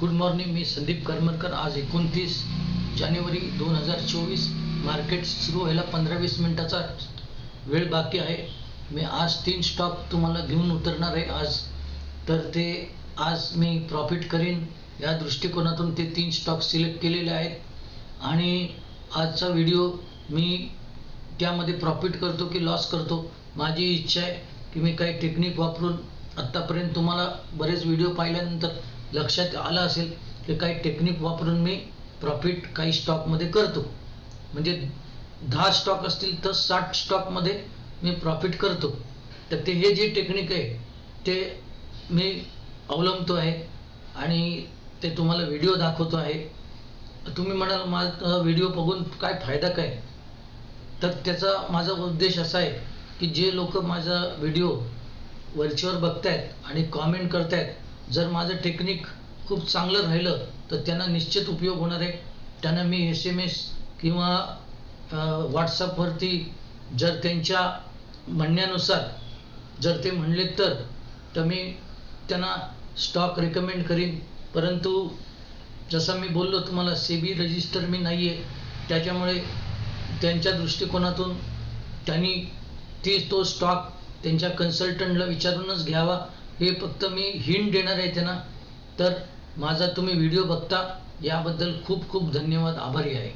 Good morning, मी संदीप करमरकर। आज 29 जानेवारी 2024 market सुरू व्हायला 15-20 मिनिटाचा वेळ बाकी आहे। मी आज 3 स्टॉक तुम्हाला घेऊन उतरणार आहे ते आज मी प्रॉफिट करीन या दृष्टिकोनातून ते 3 स्टॉक सिलेक्ट केलेले आहेत आणि आजचा व्हिडिओ मी त्यामध्ये प्रॉफिट करतो की लॉस करतो, माझी इच्छा आहे की मी काही टेक्निक वापरून आत्तापर्यंत तुम्हाला बरेच व्हिडिओ पाहिल्यानंतर लक्षात आलं असेल की काही टेक्निक वापरून मी प्रॉफिट काही स्टॉकमध्ये करतो। म्हणजे 10 स्टॉक असतील तर 60 स्टॉकमध्ये मी प्रॉफिट करतो। तर ते हे जे टेक्निक आहे ते मी अवलंबतो आहे आणि ते तुम्हाला व्हिडिओ दाखवतो आहे। तुम्ही म्हणाल माझा व्हिडिओ बघून काय फायदा काय, तर त्याचा माझा उद्देश असा आहे की जे लोक माझा व्हिडिओ वरचेवर बघतायत आणि कॉमेंट करतायत, जर माझं टेक्निक खूप चांगलं राहिलं तर त्यांना निश्चित उपयोग होणार आहे। त्यांना मी SMS किंवा व्हॉट्सअपवरती जर त्यांच्या म्हणण्यानुसार जर ते म्हणले तर मी त्यांना स्टॉक रेकमेंड करीन। परंतु जसं मी बोललो तुम्हाला, सेबी रजिस्टर मी नाही आहे, त्याच्यामुळे त्यांच्या दृष्टिकोनातून त्यांनी तो स्टॉक त्यांच्या कन्सल्टंटला विचारूनच घ्यावा, हे फक्त मी हिंट देणार आहे त्यांना। तर माझा तुम्ही व्हिडिओ बघता याबद्दल खूप खूप धन्यवाद, आभारी आहे।